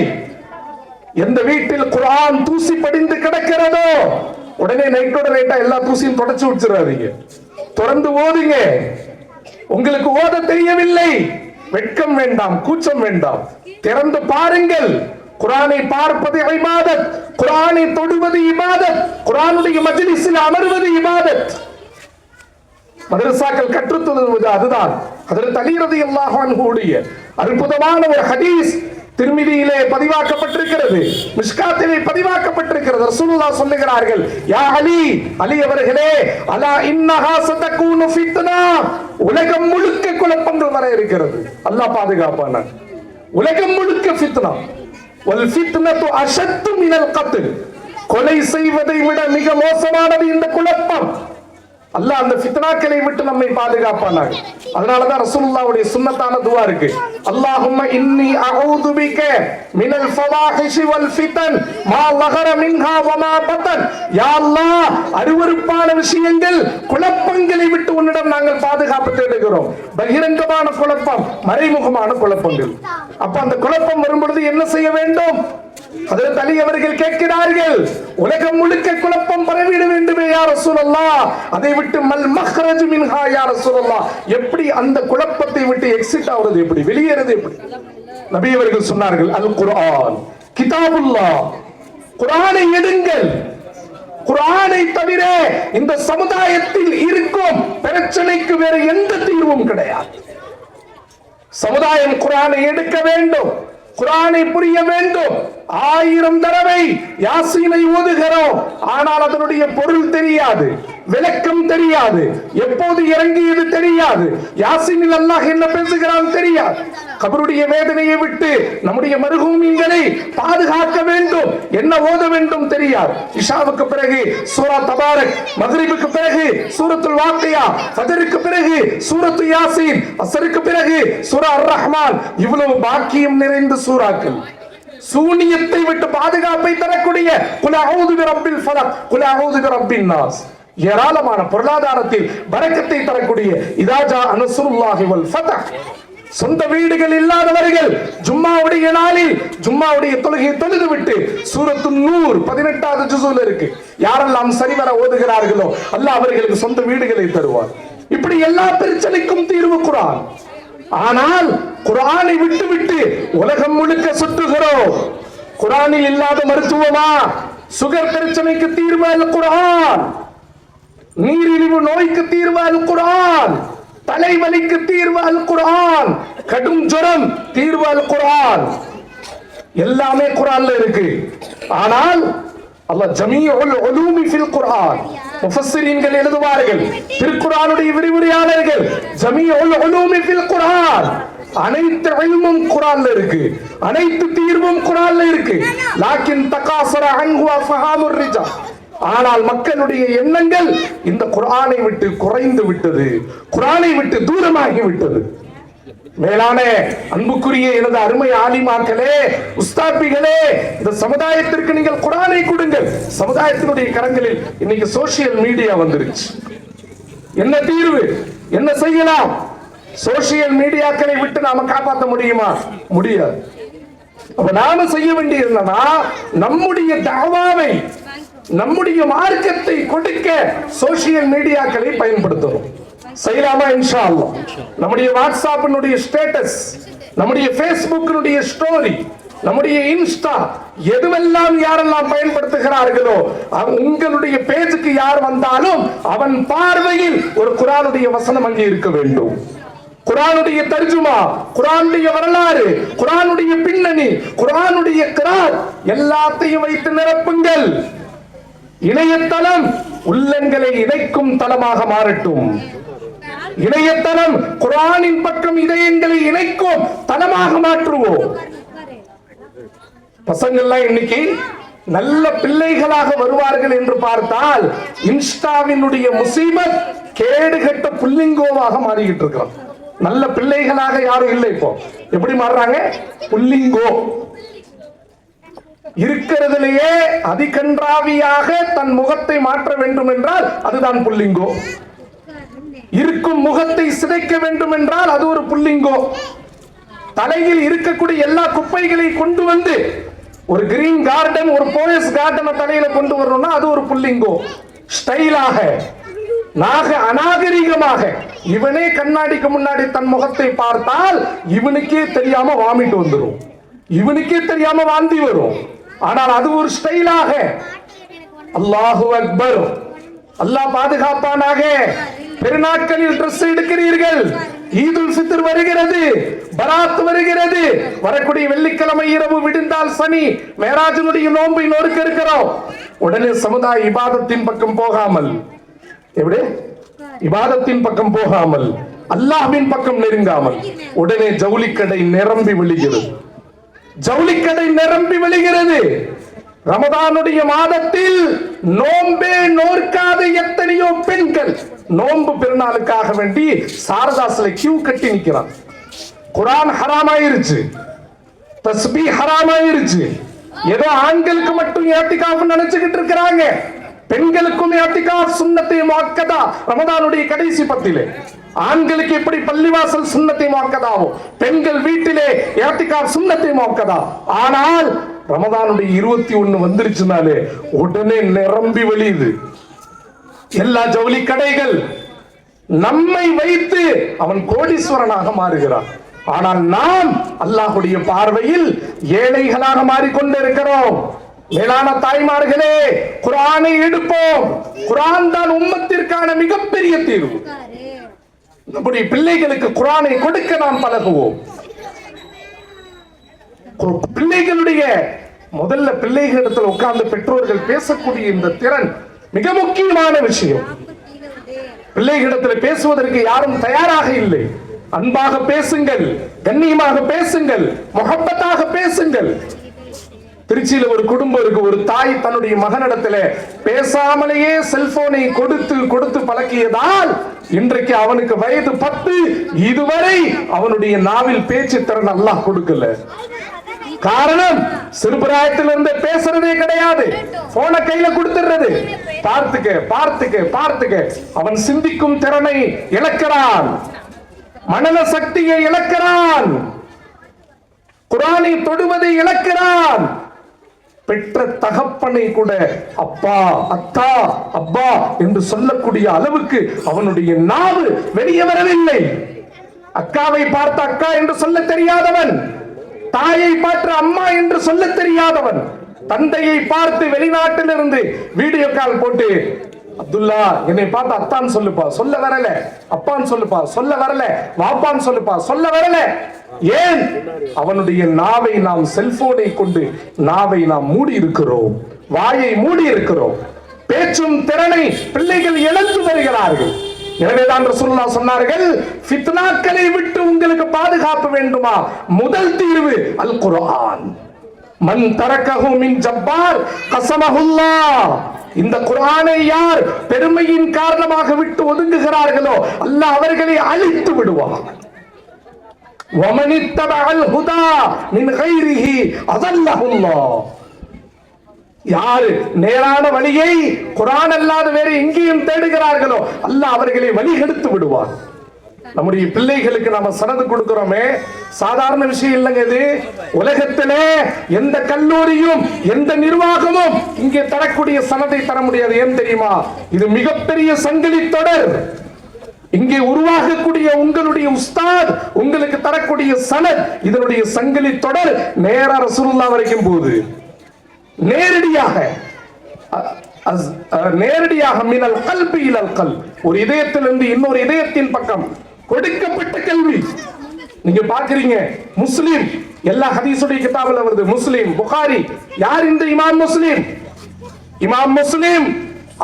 எந்த வீட்டில் குர்ஆன் தூசி படிந்து கிடக்கிறதோ உடனே நைட்டோட நைட்டா எல்லா தூசியும் தொடச்சு வச்சிடாதீங்க, தொடர்ந்து ஓதுங்க. உங்களுக்கு ஓத தெரியவில்லை, வெட்கம் வேண்டாம், கூச்சம் வேண்டாம், திறந்து பாருங்கள். குர்ஆனை பார்ப்பது இபாதத், குர்ஆனை தொடுவது இபாதத், குர்ஆனுடைய மஜ்லிஸில் அமர்வது இபாதத். மதரசாக்கள் கற்றுத் தருவது அதுதான். ஹஜ்ரத் அலி ரலியல்லாஹு அன்ஹு உடைய அற்புதமான ஒரு ஹதீஸ் திருமிதியிலே பதிவாக்கப்பட்டிருக்கிறது, மிஷ்காத்திலே பதிவாக்கப்பட்டிருக்கிறது. ரசூலுல்லாஹ் சொல்லுகிறார்கள், யா அலி, அலி அவர்களே, அலா இன்னஹா சதகூனு ஃபித்னா, உலகம் முழுக்க குழப்பங்கள் வர இருக்கிறது. அல்லாஹ் பாதுகாப்பான. உலகம் முழுக்க ஃபித்னா. வல் ஃபித்னது அஷத்து மினல் கத்ல், கொலை செய்வதை விட மிக மோசமானது இந்த குழப்பம். அல்லாஹ் அந்த ஃபித்னாக்களை விட்டு நம்மை பாதுகாப்பானாக. அதனாலதான் ரசூலுல்லாஹ்வுடைய சுன்னத்தான துஆ இருக்கு, அல்லாஹும்ம இன்னி அஊது பிக மினல் ஃபவாஹிஷி வல் ஃபிதன் மா லஹர மின்ஹா வ மா பதன். யா அல்லாஹ், அருவருப்பான விஷயங்கள், குழப்பங்களை விட்டு உன்னிடம் நாங்கள் பாதுகாப்பு தேடுகிறோம். பகிரங்கமான குழப்பம், மறைமுகமான குழப்பங்கள். அப்ப அந்த குழப்பம் வரும் பொழுது என்ன செய்ய வேண்டும்? ஹஜ்ரத் அலி அவர்கள் கேட்கிறார்கள், உலகம் முழுக்க குழப்பம் பரவிட வேண்டுமே யா ரசூலல்லாஹ், அதை விட்டு மல் மக்ரஜ் மின்ஹா யா ரசூலல்லாஹ், எப்படி அந்த குழப்பத்தை விட்டு எக்ஸிட் ஆவது, எப்படி வெளியேறது எப்படி? நபி அவர்கள் சொன்னார்கள், அல் குர்ஆன் கிதாபுல்லாஹ், குர்ஆனை எடுங்கள். குர்ஆனை தவிர இந்த சமுதாயத்தில் இருக்கும் பிரச்சனைக்கு வேற எந்த தீர்வும் கிடையாது. சமுதாயம் குர்ஆனை எடுக்க வேண்டும், குர்ஆனை புரிய வேண்டும். 1000 தடவை யாசீனை ஓதுகிறோம், ஆனால் அதனுடைய பொருள் தெரியாது, விளக்கம் தெரியாது, எப்போது இறங்கியது தெரியாது, யாசீனில் அல்லாஹ் என்ன பேசுகிறான் தெரியாது. கபருடைய வேதனையை விட்டு நம்முடைய மர்ஹூமின்களை பாதுகாக்க வேண்டும், என்ன ஓத வேண்டும் தெரியாது. இஷாவுக்கு பிறகு சூரா தபாரக், மக்ரிபுக்கு பிறகு சூரத்துல் வாக்கியா, ஃபஜருக்கு பிறகு சூரத்து யாசீன், அஸ்ருக்கு பிறகு சூரா அர் ரஹ்மான். இவ்வளவு பாக்கியம் நிறைந்த சூறாக்கள், சூனியத்தை விட்டு பாதுகாப்பை தரக்கூடிய குல் அஊது பிரப்பில் ஃபலக், குல் அஊது பிரப்பின் நாஸ், ஏராளமான பொருளாதாரத்தில் பரக்கத்தை தரக்கூடிய இதா ஜா நஸ்ருல்லாஹி வல் ஃபத்ஹ். சொந்த வீடுகள் இல்லாதவர்கள் ஜும்மாவுடைய நாளில் ஜும்மாவுடைய தொழுகையை தொழுது விட்டு சூரத்து நூர் 18வது ஜுஸுல இருக்கு, யாரெல்லாம் சரிவர ஓதுகிறார்களோ அல்லாஹ் அவர்களுக்கு சொந்த வீடுகளை தருவார். இப்படி எல்லா பிரச்சனைக்கும் தீர்வு குர்ஆன். ஆனால் குர்ஆனை விட்டு விட்டு உலகம் முழுக்க சுற்றுகிறோம். குர்ஆனில் இல்லாத மருத்துவமா? சுகர் பிரச்சனைக்கு தீர்வு அல் குர்ஆன், நீரிழிவு நோய்க்கு தீர்வு அல் குர்ஆன், தலைவலிக்கு தீர்வு அல் குர்ஆன், கடும் ஜுரம் தீர்வு அல் குர்ஆன். எல்லாமே குர்ஆன்ல இருக்கு. ஆனால் அல்லாஹ் ஜமீஉல் உலூமி ஃபில் குர்ஆன், முஃபஸ்ஸிரீன்கள் எழுதுவார்கள், திருக்குர்ஆனுடைய விரிவுரையாளர்கள், ஜமீஉல் உலூமி ஃபில் குர்ஆன், அனைத்து இல்மும் குர்ஆன்ல இருக்கு, அனைத்து தீர்வும் குர்ஆன்ல இருக்கு. லாக்கின் தகாசர அன்ஹு அஃஹாமுர் ரிஜால், ஆனால் மக்களுடைய எண்ணங்கள் இந்த குர்ஆனை விட்டு குறைந்து விட்டது, குர்ஆனை விட்டு தூரமாகி விட்டது. மேலான அன்புக்குரிய எனது அருமை ஆலிமாக்களே, உஸ்தாபிகளே, இந்த சமுதாயத்திற்கு நீங்கள் குர்ஆனை கொடுங்கள். சமுதாயத்தினுடைய கரங்களில் இன்னைக்கு சோசியல் மீடியா வந்துருச்சு. என்ன தீர்வு, என்ன செய்யலாம்? சோசியல் மீடியாக்களை விட்டு நாம காப்பாற்ற முடியுமா? முடியாது. அப்ப நாம செய்ய வேண்டியது என்னன்னா, நம்முடைய தஅவாவை, நம்முடைய மார்க்கத்தை கொடுக்க சோசியல் மீடியாக்களை பயன்படுத்தணும். செய்யலாமா? இன்ஷா அல்லாஹ். நம்முடைய வாட்ஸ்அப்பினுடைய ஸ்டேட்டஸ், நம்முடைய ஃபேஸ்புக்கினுடைய ஸ்டோரி, நம்முடைய இன்ஸ்டா, எதுவெல்லாம் யாரெல்லாம் பயன்படுத்துகிறார்களோ உங்களுடைய பேஜுக்கு யார் வந்தாலும் அவன் பார்வையில் ஒரு குர்ஆனுடைய வசனம் அங்கே இருக்க வேண்டும். குர்ஆனுடைய தர்ஜுமா, குர்ஆனுடைய வரலாறு, குர்ஆனுடைய பின்னணி, குர்ஆனுடைய கிராத் எல்லாத்தையும் வைத்து நிரப்புங்கள். இணையதளம் உள்ளங்களை இணைக்கும் தளமாக மாறட்டும். இணையதளம் குர்ஆனின் பக்கம் இதயங்களை இணைக்கும் தளமாக மாற்றுவோம். பசங்கள்லாம் இன்னைக்கு நல்ல பிள்ளைகளாக வருவார்கள் என்று பார்த்தால் இன்ஸ்டாவினுடைய முசீபத் கேடுகட்ட புல்லிங்கோவாக மாறிக்கிட்டு இருக்கிறோம். நல்ல பிள்ளைகளாக யாரும் இல்லை. இப்போ எப்படி மாறுறாங்க? புல்லிங்கோ. இருக்கிறதுலேயே அதிகன்றாவியாக தன் முகத்தை மாற்ற வேண்டும் என்றால் அதுதான் புல்லிங்கோ. இருக்கும் முகத்தை சிதைக்க வேண்டும் என்றால் அது ஒரு புல்லிங்கோ. தலையில் இருக்கக்கூடிய எல்லா குப்பைகளை கொண்டு வந்து ஒரு கிரீன் கார்டன், ஒரு போயஸ் கார்டனை தலையில கொண்டு வரணும்னா அது ஒரு புல்லிங்கோ. ஸ்டைலாக, அநாகரிகமாக இவனே கண்ணாடிக்கு முன்னாடி தன் முகத்தை பார்த்தால் இவனுக்கே தெரியாம வாமிட் வந்துடும், இவனுக்கே தெரியாம வாந்தி வரும். ஆனால் அது ஒரு ஸ்டைலாக. அல்லாஹு அக்பர். அல்லாஹ் பாதுகாப்பானாக. பெருநாட்களில் ட்ரெஸ் எடுக்கிறீர்கள், ஈதுல் ஃபித்ர் வருகிறது, பராத் வருகிறது, வரக்கூடிய வெள்ளிக்கிழமை இரவு விடிந்தால் சனி, மேராஜினுடைய நோன்பை நோக்க இருக்கிறோம். உடனே சமுதாய இபாதத்தின் பக்கம் போகாமல், எப்படி இபாதத்தின் பக்கம் போகாமல், அல்லாஹ்வின் பக்கம் நெருங்காமல், உடனே ஜவுளிக்கடை நிரம்பி விழுகிறது. ஜவுளிக்கடை நிரம்பி விழுகிறது. ரமதானுடைய மாதத்தில் நோன்பே நோற்காத எத்தனையோ பெண்கள் நோன்பு பெருநாளுக்காக வேண்டி சாரதாஸ்ல கியூ கட்டி நிக்கிறான். குர்ஆன் ஹராம் ஆயிருச்சு, தஸ்பீஹ் ஹராம் ஆயிருச்சு. ஏதோ ஆண்களுக்கு மட்டும் இஅ்திகாஃப் நினைச்சுக்கிட்டு இருக்கிறாங்க. பெண்களுக்கும் இஅ்திகாஃப் சுன்னத்தை முஅக்கதா ரமதானுடைய கடைசி பத்திலே. ஆண்களுக்கு எப்படி பள்ளிவாசல் சுன்னத்தை முஅக்கதாவோ, பெண்கள் வீட்டிலே இஅ்திகாஃப் சுன்னத்தை முஅக்கதா. ஆனால் ரமதானுடைய 21 வந்துருச்சுனாலே உடனே நிரம்பி வெளியுது எல்லா ஜவுளி கடைகள். நம்மை வைத்து அவன் கோடீஸ்வரனாக மாறுகிறான். ஆனால் நாம் அல்லாஹ்வுடைய பார்வையில் ஏழைகளாக மாறிக்கொண்டிருக்கிறோம். மேலான தாய்மார்களே, குர்ஆனை எடுப்போம். குர்ஆன் தான் உம்மத்திற்கான மிகப்பெரிய தீர்வு. நம்முடைய பிள்ளைகளுக்கு குர்ஆனை கொடுக்க நாம் பழகுவோம். பிள்ளைகளுடைய முதல்ல பிள்ளைகளிடத்தில் உட்கார்ந்து பெற்றோர்கள் பேசக்கூடிய இந்த திறன் மிக முக்கியமான விஷயம். பிள்ளைகளிடத்தில் பேசுவதற்கு யாரும் தயாராக இல்லை. அன்பாக பேசுங்கள், கண்ணியமாக பேசுங்கள், முஹப்பத்தாக பேசுங்கள். திருச்சியில ஒரு குடும்பம் இருக்கு. ஒரு தாய் தன்னுடைய மகனிடத்துல பேசாமலேயே செல்போனை கொடுத்து கொடுத்து பழக்கியதால் இன்றைக்கு அவனுக்கு வயது 10, இதுவரை அவனுடைய நாவில் பேச்சு திறன் அல்லாஹ் கொடுக்கல. காரணம், சிறுபிராயத்திலிருந்து பேசுறதே கிடையாது. போனை கையில கொடுத்துடுறது. பார்த்துக்க பார்த்துக்க பார்த்துக்க. அவன் சிந்திக்கும் திறனை இழக்கிறான், மனன சக்தியை இழக்கிறான், குர்ஆனை தொடுவதை இழக்கிறான். பெற்ற தகப்பனை கூட அப்பா அத்தா அப்பா என்று சொல்லக்கூடிய அளவுக்கு அவனுடைய நாவு வெளியே வரவில்லை. அக்காவை பார்த்த அக்கா என்று சொல்ல தெரியாதவன், தாயை பார்த்து அம்மா என்று சொல்ல தெரியாதவன், தந்தையை பார்த்து வெளிநாட்டிலிருந்து வீடியோ கால் போட்டு அப்துல்லா என்னை பார்த்து அத்தான் சொல்லுப்பா, சொல்ல வரல, அப்பான்னு சொல்லுப்பா, சொல்ல வரல, வாப்பான்னு சொல்லுப்பா, சொல்ல வரல. ஏன்? அவனுடைய நாவை நாம் செல்போனை கொண்டு நாவை நாம் மூடி இருக்கிறோம், வாயை மூடி இருக்கிறோம். பேச்சும் திறனை பிள்ளைகள் இழந்து வருகிறார்கள். எனவேதான் ரசூலுல்லாஹ் சொன்னார்கள், ஃபித்னாக்களை விட்டு உங்களுக்கு பாதுகாப்பு வேண்டுமா? முதல் தீர்வு அல் குர்ஆன். மன் தரக்கஹு மின் ஜப்பார் கஸமஹுல்லாஹ். இந்த குர்ஆனை யார் பெருமையின் காரணமாக விட்டு ஒதுங்குகிறார்களோ அல்லாஹ் அவர்களை அழித்து விடுவார். வமன் இத்தபஅல் ஹுதா மின் கைரிஹி அதல்லஹுல்லாஹ். யாரு நேரான வழியை குர்ஆன் அல்லாத வேறு எங்கேயும் தேடுகிறார்களோ அல்லாஹ் அவர்களை வழிகெடுத்து விடுவார். நம்முடைய பிள்ளைகளுக்கு நாம சனது கொடுக்கிறோமே, சாதாரண விஷயம் இல்லைங்க இது. உலகத்திலே எந்த கல்லூரியும் எந்த நிர்வாகமும் இங்கே தரக்கூடிய சனதை தர முடியாது. ஏன் தெரியுமா? இது மிகப்பெரிய சங்கிலி தொடர். இங்கே உருவாகக்கூடிய உங்களுடைய உஸ்தாத் உங்களுக்கு தரக்கூடிய சனத், இதனுடைய சங்கிலி தொடர் நேரா ரசூலுல்லாஹ் வரைக்கும் போகுது. நேரடியாக மினல் கல்பி இலல் கல்ப், ஒரு இதயத்திலிருந்து இன்னொரு இதயத்தின் பக்கம் கொடுக்கப்பட்ட கல்வி. நீங்க பாக்குறீங்க, முஸ்லிம் எல்லா ஹதீஸுடைய கிதாபுல வருது. முஸ்லிம், புகாரி. யார் இந்த இமாம் முஸ்லிம்? இமாம் முஸ்லிம்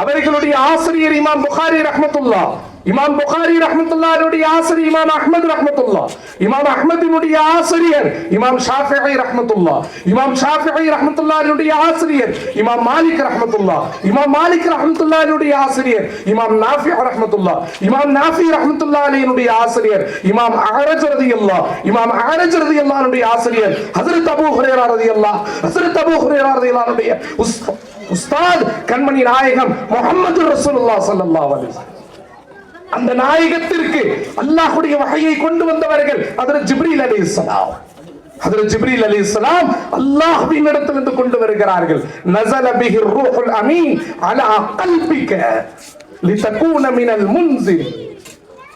அவர்களுடைய ஆசிரியர் இமாம் புகாரி ரஹ்மத்துல்லாஹ். இமாம் புகாரி ரஹ்மத்துல்லாஹ்வுடைய ஆசிரியர் இமாம் அஹ்மத் ரஹ்மத்துல்லாஹ். இமாம் அஹ்மதினுடைய ஆசிரியர் இமாம் ஷாஃபிஈ ரஹ்மத்துல்லாஹ். இமாம் ஷாஃபிஈ ரஹ்மத்துல்லாஹ்வுடைய ஆசிரியர் இமாம் மாலிக் ரஹ்மத்துல்லாஹ். இமாம் மாலிக் ரஹ்மத்துல்லாஹ்வுடைய ஆசிரியர் இமாம் நாஃபி ரஹ்மத்துல்லாஹ். இமாம் நாஃபி ரஹ்மத்துல்லாஹி அலைஹினுடைய ஆசிரியர் இமாம் அஅரஜ் ரலியல்லாஹ். இமாம் அஅரஜ் ரலியல்லாஹுடைய ஆசிரியர் ஹஜ்ரத் அபூ ஹுரைரா ரலியல்லாஹ். ஹஜ்ரத் அபூ ஹுரைரா ரலியல்லாஹுடைய உஸ்தாத் கண்மணி நாயகம் முஹம்மது ரசூலுல்லாஹ் ஸல்லல்லாஹு அலைஹி வஸல்லம். அந்த நாயகத்திற்கு அல்லாஹ்வுடைய வஹயை கொண்டு வந்தவர்கள் ஹஜ்ரத் ஜிப்ரீல் அலைஹிஸ்ஸலாம். ஹஜ்ரத் ஜிப்ரீல் அலைஹிஸ்ஸலாம் அல்லாஹ்வின் இடத்திலிருந்து கொண்டு வருகிறார்கள். நஸல பிஹி ரூஹுல் அமீன் அலா கல்பிக லிதகூன மினல் முன்சிர்.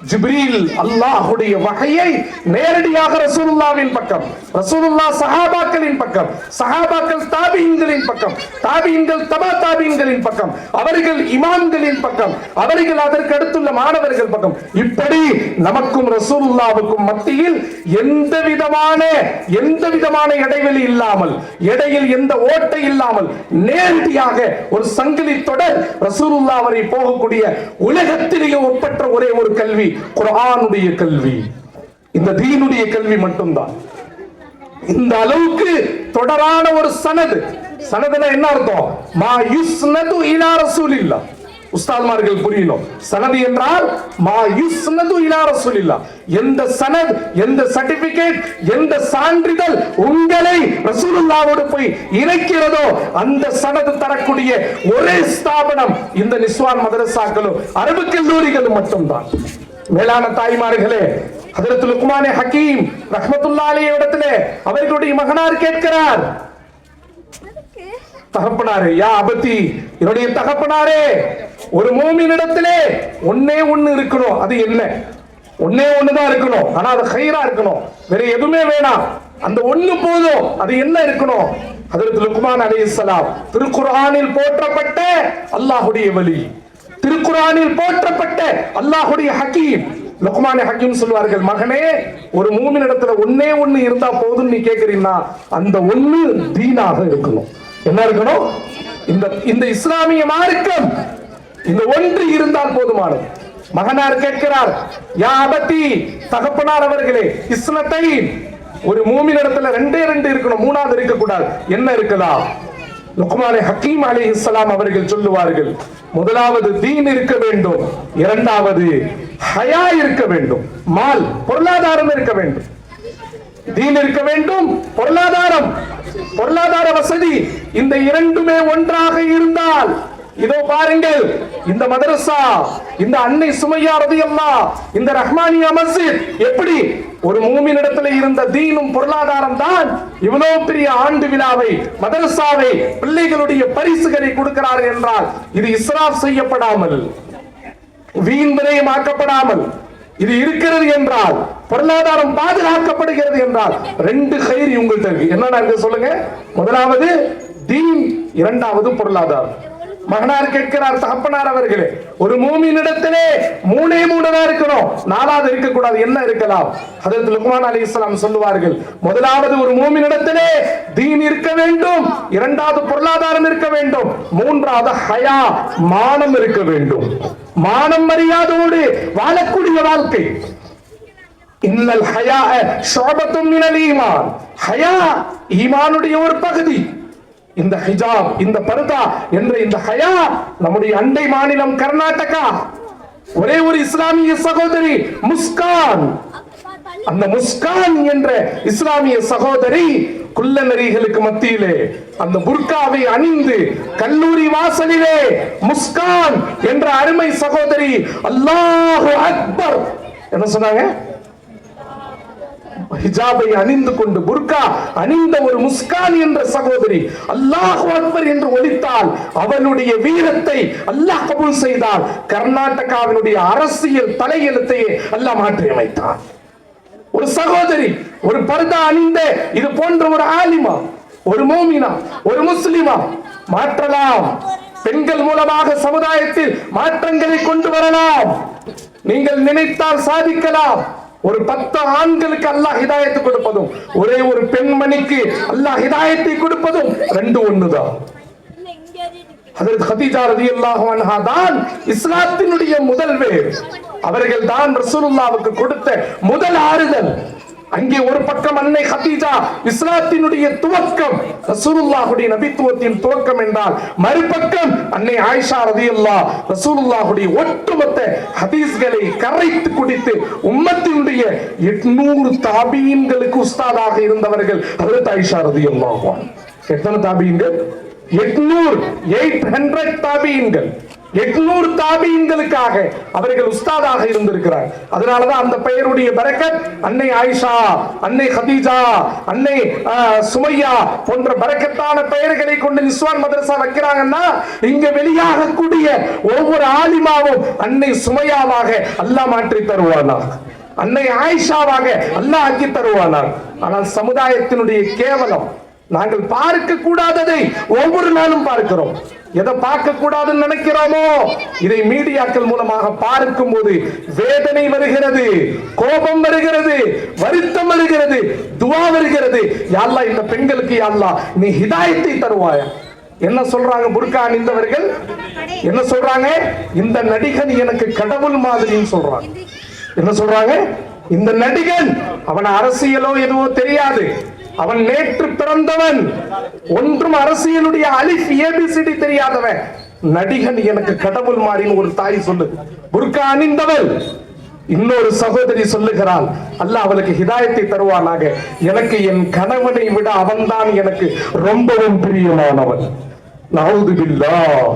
ஜிப்ரீல் அல்லாஹ்வுடைய வஹையை நேரடியாக ரசூலுல்லாஹ்வின் பக்கம், ரசூலுல்லாஹ் சஹாபாக்களின் பக்கம், சஹாபாக்கள் தாபீன்களின் பக்கம், தாபீன்கள் தபா தாபீன்களின் பக்கம், அவர்கள் இமாம்களின் பக்கம், அவர்கள் அதற்கு அடுத்துள்ள மாணவர்கள் பக்கம், இப்படி நமக்கும் ரசூலுல்லாஹ்வுக்கும் மத்தியில் எந்த விதமான இடைவெளி இல்லாமல், இடையில் எந்த ஓட்டை இல்லாமல் நேரடியாக ஒரு சங்கிலி தொடர் ரசூலுல்லாஹ் வரை போகக்கூடிய உலகத்திலேயே ஒப்பற்ற ஒரே ஒரு கல்வி குர்ஆனுடைய கல்வி, இந்த தீனுடைய கல்வி மட்டும்தான். இந்த அளவுக்கு தொடரான ஒரு சனது. சனதுனா என்ன அர்த்தம்? மா யுஸ்னது இலா ரசூலில்லாஹ். உஸ்தாத்மார்கள் புரியணும். சனது என்றால் மா யுஸ்னது இலா ரசூலில்லாஹ். எந்த சனத், எந்த சர்டிபிகேட், எந்த சான்றிதழ் உங்களை ரசூலுல்லாஹ்வோடு போய் இணைக்கிறதோ அந்த சனது தரக்கூடிய ஒரே ஸ்தாபனம் இந்த நிஸ்வான் மதரசாக்களும் அரபு கல்லூரிகளும் மட்டும்தான். மேலான தாய்மார்களே, ஹஜ்ரத் லுக்மான் ஹக்கீம் ரஹ்மத்துல்லாஹி அலைஹி இடத்திலே அவர்களுடைய மகனார் கேட்கிறார், தகப்பனாரே, யா அபதி, என்னுடைய தகப்பனாரே, ஒரு மூமினிடத்திலே ஒன்னே ஒன்னு இருக்கணும். அது என்ன? ஒன்னே ஒண்ணுதான் இருக்கணும். ஆனா அது கைரா இருக்கணும், வேற எதுவுமே வேணாம். அந்த ஒண்ணு போதும். அது என்ன இருக்கணும்? ஹஜ்ரத் லுக்மான் அலைஹிஸ்ஸலாம் திருக்குர்ஆனில் போற்றப்பட்ட அல்லாஹ்வுடைய வலி, திருக்குர்ஆனில் போற்றப்பட்ட அல்லாஹ்வுடைய ஹக்கீம். லுக்மான் ஹக்கீம் சொல்வார்கள், மகனே, ஒரு மூமினிடத்துல ஒன்னே ஒண்ணு இருந்தா போதும் நீ கேக்குறீங்கன்னா அந்த ஒண்ணு தீனாக இருக்கணும். என்ன இருக்கணும்? இந்த இஸ்லாமிய மார்க்கம், இந்த ஒன்று இருந்தால் போதுமானது. மகனார் கேட்கிறார், யா அபதி, தகப்பனார் அவர்களே, இஸ்னத்தை, ஒரு மூமினிடத்துல ரெண்டே ரெண்டு இருக்கணும், மூணாவது இருக்க கூடாது. என்ன இருக்கலாம்? லுக்மான் ஹக்கீம் அலைஹிஸ்ஸலாம் அவர்கள் சொல்லுவார்கள், முதலாவது தீன் இருக்க வேண்டும், இரண்டாவது ஹயா இருக்க வேண்டும், மால் பொருளாதாரம் இருக்க வேண்டும். தீன் இருக்க வேண்டும், பொருளாதார வசதி, இந்த இரண்டுமே ஒன்றாக இருந்தால், இதோ பாருங்கள், இந்த மதரசா, இந்த அன்னை சுமையா ரலியல்லாஹ், இந்த ரஹ்மானியா மஸ்ஜித், எப்படி ஒரு மூமினிடத்தில் இருந்த தீனும் பொருளாதாரம் தான் இவ்வளவு பெரிய ஆண்டு விழாவை, மதரசாவை, பிள்ளைகளுடைய பரிசுகளை கொடுக்கிறார்கள் என்றால் இது இஸ்ராஃப் செய்யப்படாமல், வீண் விரயமாக்கப்படாமல் இது இருக்கிறது என்றால், பொருளாதாரம் பாதுகாக்கப்படுகிறது என்றால், ரெண்டு கைர் உங்கள்கிட்ட இருக்கு. என்னன்னா சொல்லுங்க? முதலாவது தீன், இரண்டாவது பொருளாதாரம். மகனார் கேட்கிறார், தகப்பனார் அவர்களே, ஒரு மூமினிடத்திலே மூணே தான் இருக்கணும், நாலாவது இருக்கக்கூடாது. என்ன இருக்கலாம்? ஹஜ்ரத் லுக்மான் அலைஹிஸ்ஸலாம் சொல்லுவார்கள், முதலாவது ஒரு மூமினிடத்திலே தீன் இருக்க வேண்டும், இரண்டாவது பொருளாதாரம் இருக்க வேண்டும், மூன்றாவது ஹயா, மானம் இருக்க வேண்டும். மானம் மரியாதையோடு வாழக்கூடிய வாழ்க்கை. இன்னல் ஹயா ஷுஅபத்தும் மினல் ஈமான். ஹயா ஈமானுடைய ஒரு பகுதி. இந்த ஹிஜாப், இந்த பர்தா என்ற இந்த ஹயா, நம்முடைய அண்டை மாநிலம் கர்நாடகா, ஒரே ஒரு இஸ்லாமிய சகோதரி முஸ்கான், அந்த முஸ்கான் என்ற இஸ்லாமிய சகோதரி குள்ளநரிகளுக்கு மத்தியிலே அந்த புர்காவை அணிந்து கல்லூரி வாசலிலே முஸ்கான் என்ற அருமை சகோதரி அல்லாஹு அக்பர் என்ன சொன்னாங்க? ஹிஜாபை அணிந்து கொண்டு புர்கா அணிந்த ஒரு முஸ்கான் என்ற சகோதரி அல்லாஹு அக்பர் என்று ஒலித்தால் அவளுடைய வீரத்தை அல்லாஹ் கபூல் செய்தால் கர்நாடகாவினுடைய அரசியல் தலையெழுத்தையே அல்லாஹ் மாற்றி அமைத்தார். ஒரு சகோதரி, ஒரு பர்தா அணிந்த இது போன்ற ஒரு ஆலிமா, ஒரு மோமினா, ஒரு முஸ்லிமா மாற்றலாம். பெண்கள் மூலமாக சமுதாயத்தில் மாற்றங்களை கொண்டு வரலாம். நீங்கள் நினைத்தால் சாதிக்கலாம். ஒரு 10 ஆண்களுக்கு அல்லாஹ் ஹிதாயத்தை கொடுப்பதும், ஒரே ஒரு பெண்மணிக்கு அல்லாஹ் ஹிதாயத்தை கொடுப்பதும் ரெண்டு ஒண்ணுதான். ஹஜ்ரத் கதீஜா ரலியல்லாஹு அன்ஹா தான் இஸ்லாத்தினுடைய முதல் வேர். அவர்கள் தான் ரசூலுல்லாஹ்வுக்கு கொடுத்த முதல் ஆறுதல். அங்கே ஒரு பக்கம் அன்னை கதீஜா இஸ்லாத்தினுடைய துவக்கம், ரசூலுல்லாஹ்வுடைய நபித்துவத்தின் துவக்கம் என்றால், மறுபக்கம் அன்னை ஆயிஷா ரலியல்லாஹு ரசூலுல்லாஹ்வுடைய ஒட்டுமொத்த ஹதீஸ்களை கரைத்து குடித்து உம்மத்தினுடைய 800 தாபீன்களுக்கு உஸ்தாதாக இருந்தவர்கள் ஹஜ்ரத் ஆயிஷா ரலியல்லாஹு அன்ஹா. எத்தனை தாபீன்கள்? 800 தாபீன்கள். 800 தாபீன்களுக்காக அவர்கள் உஸ்தாதாக இருந்திருக்கிறார். அதனாலதான் அந்த பெயருடைய பரக்கத் அன்னை ஆயிஷா, அன்னை ஹதீஜா, அன்னை சுமையா போன்ற பரக்கத்தான பெயர்களை கொண்டு நிஸ்வான் மதரசா வைக்கிறாங்கன்னா இங்க வெளியாகக்கூடிய ஒவ்வொரு ஆலிமாவும் அன்னை சுமையாவாக அல்லாஹ் மாற்றி தருவானார், அன்னை ஆயிஷாவாக அல்லாஹ் ஆக்கி தருவானார். ஆனால் சமுதாயத்தினுடைய கேவலம், நாங்கள் பார்க்க கூடாததை ஒவ்வொரு நாளும் பார்க்கிறோம். எதை பார்க்க கூடாதுன்னு நினைக்கிறோமோ இதை மீடியாக்கள் மூலமாக பார்க்கும் போது வேதனை வருகிறது, கோபம் வருகிறது, வருத்தம் வருகிறது, துவா வருகிறது. யா அல்லாஹ் இந்த பெண்களுக்கு யா அல்லாஹ் நீ ஹிதாயத்தை தருவாயா. என்ன சொல்றாங்க புர்கா அணிந்தவர்கள்? என்ன சொல்றாங்க? இந்த நடிகன் எனக்கு கடவுள் மாதிரின்னு சொல்றாங்க. என்ன சொல்றாங்க? இந்த நடிகன், அவன் அரசியலோ எதுவோ தெரியாது, அவன் நேற்று பிறந்தவன், ஒன்றும் அரசியலுடைய அலிஃப் ஏபிசிடி தெரியாதவன், நடிகன் எனக்கு கடவுள் மாறின்னு ஒரு தாய் சொல்லுது. புர்கா அணிந்தவள் இன்னொரு சகோதரி சொல்லுகிறாள், அல்லாஹ் அவளுக்கு ஹிதாயத்தை தருவானாக, எனக்கு என் கணவனை விட அவன்தான் எனக்கு ரொம்பவும் பிரியமானவன். நஊது பில்லாஹ்.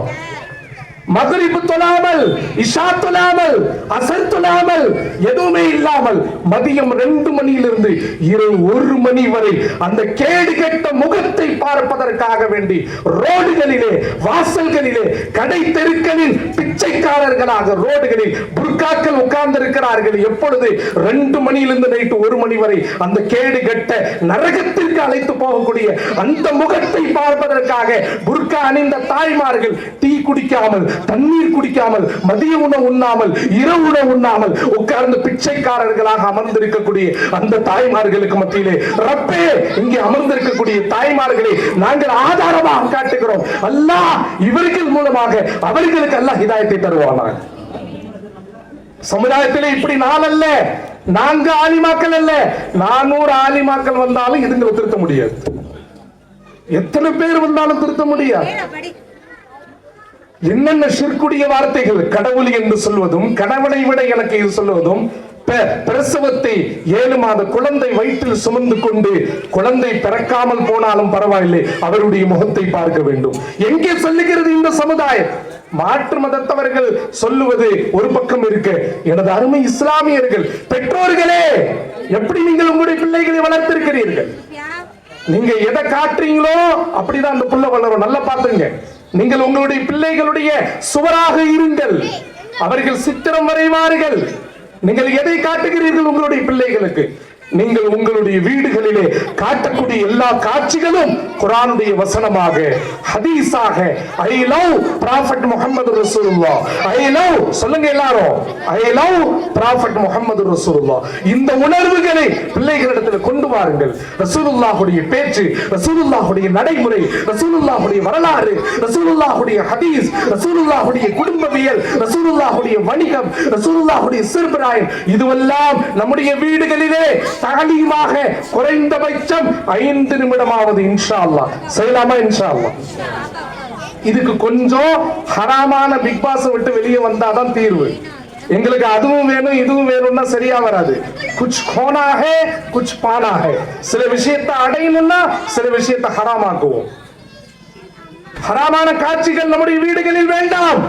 மக்ரிப் தொழாமல், இஷா தொழாமல், அசர் தொழாமல், எதுவுமே இல்லாமல் மதியம் 2 மணியிலிருந்து இரவு 1 மணி வரை அந்த கேடு கெட்ட முகத்தை பார்ப்பதற்காக வேண்டி ரோடுகளிலே, வாசல்களிலே, கடை தெருக்களில் பிச்சைக்காரர்களாக ரோடுகளில் புர்காக்கள் உட்கார்ந்து இருக்கிறார்கள். எப்பொழுது 2 மணியிலிருந்து நைட்டு 1 மணி வரை அந்த கேடு கெட்ட நரகத்திற்கு அழைத்து போகக்கூடிய அந்த முகத்தை பார்ப்பதற்காக புர்கா அணிந்த தாய்மார்கள் டீ குடிக்காமல், தண்ணீர் குடிக்காமல், மதிய உணவு உண்ணாமல், இரவு உணவு உண்ணாமல் உட்கார்ந்து பிச்சைக்காரர்களாக அமர்ந்திருக்கக்கூடிய அந்த தாய்மார்களுக்கு மத்தியிலே ரப்பே, இங்கே அமர்ந்திருக்கக்கூடிய தாய்மார்களை நாங்கள் ஆதாரமாக காட்டுகிறோம். அல்லாஹ் இவர்கள் மூலமாக அவர்களுக்கு அல்லாஹ் ஹிதாயத்தை தருவானாக. சமுதாயத்திலே இப்படி நாள் அல்ல, 4 ஆலிமாக்கள் அல்ல, 400 ஆலிமாக்கள் வந்தாலும் இதுங்களை திருத்த முடியாது. எத்தனை பேர் வந்தாலும் திருத்த முடியாது. என்னென்ன ஷிர்க்குடைய வார்த்தைகள், கடவுள் என்று சொல்வதும், கணவனை விட எனக்கு இது சொல்வதும், பிரசவத்தை 7 மாத குழந்தை வயிற்றில் சுமந்து கொண்டு குழந்தை பிறக்காமல் போனாலும் பரவாயில்லை, அவருடைய முகத்தை பார்க்க வேண்டும். எங்கே சொல்லுகிறது இந்த சமுதாயம்? மாற்று மதத்தவர்கள் சொல்லுவது ஒரு பக்கம் இருக்கு. எனது அருமை இஸ்லாமியர்கள், பெற்றோர்களே, எப்படி நீங்கள் உங்களுடைய பிள்ளைகளை வளர்த்திருக்கிறீர்கள்? நீங்க எதை காட்டுறீங்களோ அப்படிதான் அந்த புள்ள வளரும். நல்லா பாத்துங்க. நீங்கள் உங்களுடைய பிள்ளைகளுடைய சுவராக இருங்கள். அவர்கள் சித்திரம் வரைவார்கள். நீங்கள் எதை காட்டுகிறீர்கள் உங்களுடைய பிள்ளைகளுக்கு? நீங்கள் உங்களுடைய வீடுகளிலே காட்டக்கூடிய எல்லா காட்சிகளும் குர்ஆனுடைய வசனமாக, ஹதீஸாக, I love prophet Muhammad Rasulullah, I love சொல்லுங்க எல்லாரும், ஐ லவ் ப்ராஃபட் முஹம்மது ரசூலுல்லாஹ். இந்த உணர்வுகளை பிள்ளைகளிடத்தில் கொண்டு வாருங்கள். ரசூலுல்லாஹுடைய பேச்சு, ரசூலுல்லாஹுடைய நடைமுறை, ரசூலுல்லாஹுடைய வரலாறு, ரசூலுல்லாஹுடைய ஹதீஸ், ரசூலுல்லாஹுடைய குடும்பவியல், ரசூலுல்லாஹுடைய வணிகம், ரசூலுல்லாஹுடைய சிறுபிராயம், இதுவெல்லாம் நம்முடைய வீடுகளிலே தாலீமாக குறைந்தபட்சம் 5 நிமிடமாவது இன்ஷா அல்லாஹ் செய்யலாமா? இன்ஷா அல்லாஹ். இதுக்கு கொஞ்சம் ஹராமான பிக் பாஸ் விட்டு வெளியே வந்தாதான் தீர்வு. எங்களுக்கு அதுவும் வேணும் இதுவும் வேணும்னா சரியா வராது. குச் கோனா ஹே குச் பானா ஹே. சில விஷயத்தை அடையணும்னா சில விஷயத்தை ஹராமாக்குவோம். ஹராமான காட்சிகள் நம்முடைய வீடுகளில் வேண்டாம்.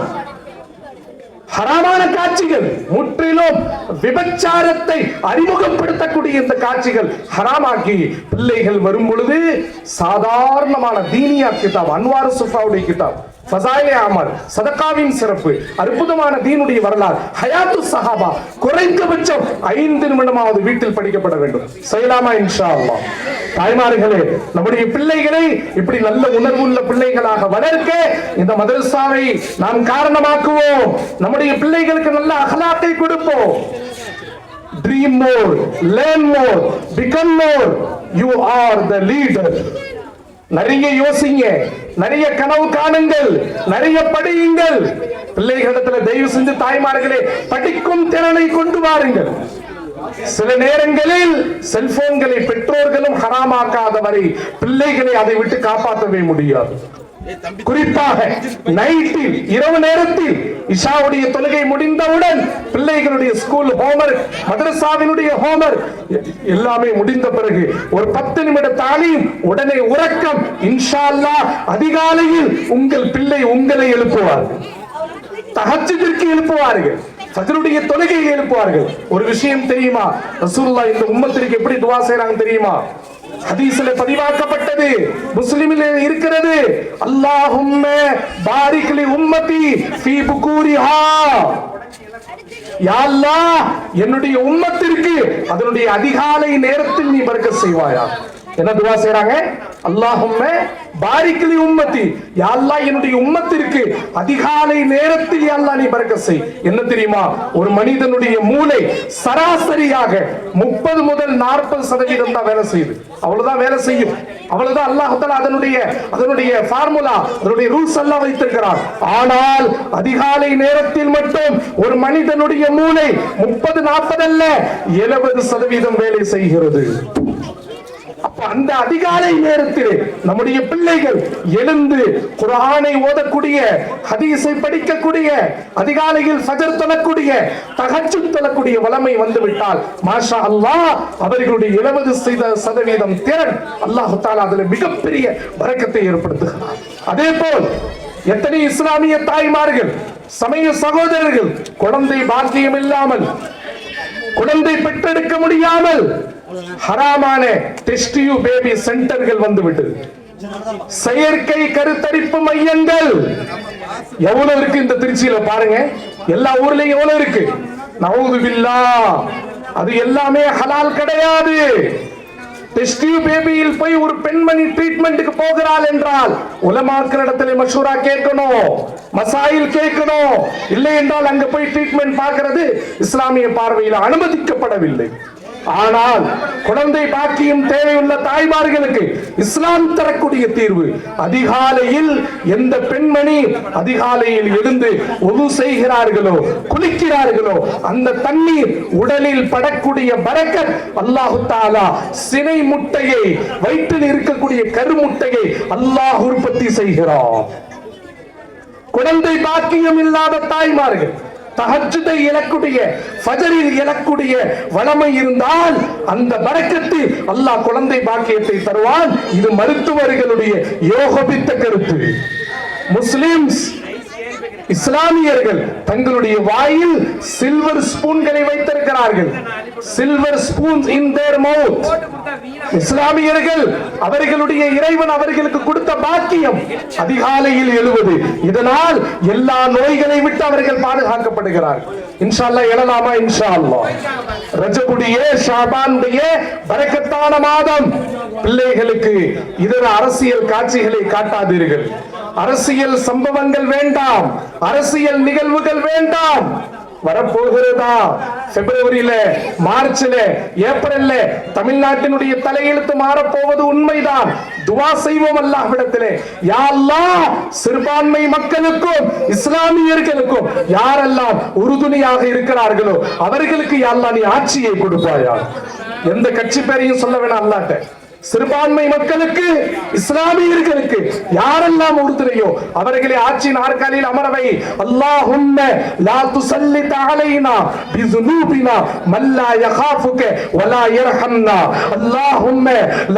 ஹராமான காட்சிகள், முற்றிலும் விபச்சாரத்தை அறிமுகப்படுத்தக்கூடிய இந்த காட்சிகள் ஹராமாக்கி பிள்ளைகள் வரும் பொழுது சாதாரணமான தீனியா கிதாப், அன்வார் சுஃபாவுடைய கிதாப், ஃபஸாயிலே அமல், சதகாவின் சிறப்பு, அற்புதமான தீனுடைய வரலாறு, ஹயாத்து சஹாபா, குறைந்தபட்சம் 5 நிமிடமாவது வீட்டில் படிக்கப்பட வேண்டும். செய்யலாமா? இன்ஷா அல்லாஹ். தாய்மார்களே, நம்முடைய பிள்ளைகளை இப்படி நல்ல உணர்வுள்ள பிள்ளைகளாக வளர்க்க இந்த மதரசாவை நாம் காரணமாக்குவோம். நம்முடைய பிள்ளைகளுக்கு நல்ல அகலாக்கை கொடுப்போம். Dream more, learn more, become more. You are the leader. நிறைய யோசிங்க, நிறைய கனவு காணுங்கள், நிறைய படியுங்கள். பிள்ளைகளிடத்தில் தயவு செஞ்சு தாய்மார்களே படிக்கும் திறனை கொண்டு வாருங்கள். சில நேரங்களில் செல்போன்களை பெற்றோர்களும் ஹராமாக்காத வரை பிள்ளைகளை அதை விட்டு காப்பாற்றவே முடியாது. குறிப்பாக நைட்டில், இரவு நேரத்தில் இஷாவுடைய தொழுகை முடிந்தவுடன் பிள்ளைகளுடைய ஸ்கூல் ஹோம்வொர்க், மதரசாவினுடைய ஹோம்வொர்க் எல்லாமே முடிந்த பிறகு ஒரு 10 நிமிட தாலீம், உடனே உறக்கம். இன்ஷா அல்லாஹ் அதிகாலையில் உங்கள் பிள்ளை உங்களை எழுப்புவார். தஹஜ்ஜுதிற்கு எழுப்புவார்கள், ஃபஜ்ருடைய தொழுகையை எழுப்புவார்கள். ஒரு விஷயம் தெரியுமா, ரசூலுல்லாஹ் இந்த உம்மத்திற்கு எப்படி துஆ செய்றாங்க தெரியுமா? ஹதீஸ்ல பதிவாக்கப்பட்டது, முஸ்லிமிலே இருக்கிறது. அல்லாஹும்ம பாரிக் லி உம்மதி ஃபீ புகூரிஹா. யா அல்லாஹ், என்னுடைய உம்மத்திற்கு அதனுடைய அதிகாலை நேரத்தில் நீ பரக்கத் செய்வாயா. என்ன துஆ செய்றாங்க? அல்லாஹும்ம பாரிக் லி உம்மதி, யா அல்லாஹ் என்னுடைய உம்மத்திற்கு அதிகாலை நேரத்தில் யா அல்லாஹ் நீ பரக்கத் செய். என்ன தெரியுமா, ஒரு மனிதனுடைய மூளை சராசரியாக 30 முதல் 40% தான் வேலை செய்யுது. அவ்வளவுதான் வேலை செய்யும், அவ்வளவுதான். அல்லாஹ் தஆலா அதனுடைய ஃபார்முலா, அதனுடைய ரூல்ஸ் எல்லாம் வைத்திருக்கிறார். ஆனால் அதிகாலை நேரத்தில் மட்டும் ஒரு மனிதனுடைய மூளை 30-40 அல்ல 70% வேலை செய்கிறது. அப்ப அந்த அதிகாலை நேரத்தில் நம்முடைய பிள்ளைகள் எழுந்து குர்ஆனை ஓதக்கூடிய, ஹதீஸை படிக்கக்கூடிய, அதிகாலையில் ஃபஜர் தொழக்கூடிய, தஹஜ்ஜுத் தொழக்கூடிய வளமை வந்துவிட்டால் மாஷா அல்லாஹ் அவர்களுடைய 70% திறன் அல்லாஹ் தஆலா அதில் மிகப்பெரிய பரக்கத்தை ஏற்படுத்துகிறார். அதே போல் எத்தனை இஸ்லாமிய தாய்மார்கள், சமய சகோதரர்கள் குழந்தை பாக்கியம் இல்லாமல், குழந்தை பெற்றெடுக்க முடியாமல் ஹராமான டெஸ்ட் டியூப் பேபி சென்டர்கள் வந்துவிட்டது. செயற்கை கருத்தரிப்பு மையங்கள் எவ்வளவு இருக்கு இந்த திருச்சியில பாருங்க, எல்லா ஊர்லயும் எவ்வளவு இருக்கு. நவுது பில்லாஹ், அது எல்லாமே ஹலால் கிடையாது. டெஸ்ட் டியூப் பேபியில் போய் ஒரு பெண்மணி ட்ரீட்மெண்ட்டுக்கு போகிறாள் என்றால் உலமாக்களிடத்தில் மஷூரா கேட்கணும், மசாயில் கேட்கணும். இல்லை என்றால் அங்க போய் ட்ரீட்மெண்ட் பார்க்கிறது இஸ்லாமிய பார்வையில் அனுமதிக்கப்படவில்லை. ஆனால் குழந்தை பாக்கியம் தேவையுள்ள தாய்மார்களுக்கு இஸ்லாம் தரக்கூடிய தீர்வு, அதிகாலையில் எந்த பெண்மணி அதிகாலையில் எழுந்து உது செய்கிறார்களோ, குளிக்கிறார்களோ, அந்த தண்ணீர் உடலில் படக்கூடிய பரக்கத் அல்லாஹ் தஆலா சினை முட்டையை, வயிற்றில் இருக்கக்கூடிய கருமுட்டையை அல்லாஹ் உற்பத்தி செய்கிறார். குழந்தை பாக்கியம் இல்லாத தாய்மார்கள் தஹஜ்ஜுதை இழக்கூடிய, ஃபஜரில் இழக்கூடிய வளமை இருந்தால் அந்த பரக்கத்து அல்லாஹ் குழந்தை பாக்கியத்தை தருவான். இது மருத்துவர்களுடைய யோகபித்த கருத்து. முஸ்லிம்ஸ், இஸ்லாமியர்கள் தங்களுடைய வாயில் சில்வர் ஸ்பூன்களை வைத்திருக்கிறார்கள். சில்வர் ஸ்பூன்ஸ் இன் தேர் மவுத். இஸ்லாமியர்கள் அவர்களுடைய இறைவன் அவர்களுக்கு கொடுத்த பாக்கியம் அதிகாலையில் எழுவது. இதனால் எல்லா நோய்களை விட்டு அவர்கள் பாதுகாக்கப்படுகிறார்கள். இன்ஷா அல்லாஹ் எழலாமா? இன்ஷா அல்லாஹ். ரஜபுடைய ஷாபானுடைய பரக்கத்தான மாதம். பிள்ளைகளுக்கு இதர அரசியல் காட்சிகளை காட்டாதீர்கள். அரசியல் சம்பவங்கள் வேண்டாம், அரசியல் நிகழ்வுகள் வேண்டாம். வரப்போகிறதா பிப்ரவரியில, மார்ச்ல, ஏப்ரல்ல தமிழ்நாட்டினுடைய தலையெழுத்து மாறப்போவது உண்மைதான். துஆ செய்வோம் அல்லாஹ்விடத்திலே, யா அல்லாஹ் சிறுபான்மை மக்களுக்கும் இஸ்லாமியர்களுக்கும் யாரெல்லாம் உறுதுணையாக இருக்கிறார்களோ அவர்களுக்கு யா அல்லாஹ் நீ ஆட்சியை கொடுப்பாயா. எந்த கட்சி பேரையும் சொல்ல வேணாம் அல்லாஹ்ட்ட. சிறுபான்மை மக்களுக்கு, இஸ்லாமியர்களுக்கு யாரெல்லாம் உறுதுணையோ அவர்களை ஆட்சி நாற்காலியில் அமரவை. அல்லாஹும்ம லா துஸல்லித் அலைனா பிஸுனூபினா மல்லா யகாஃபுக வலா யர்ஹம்னா. அல்லாஹும்ம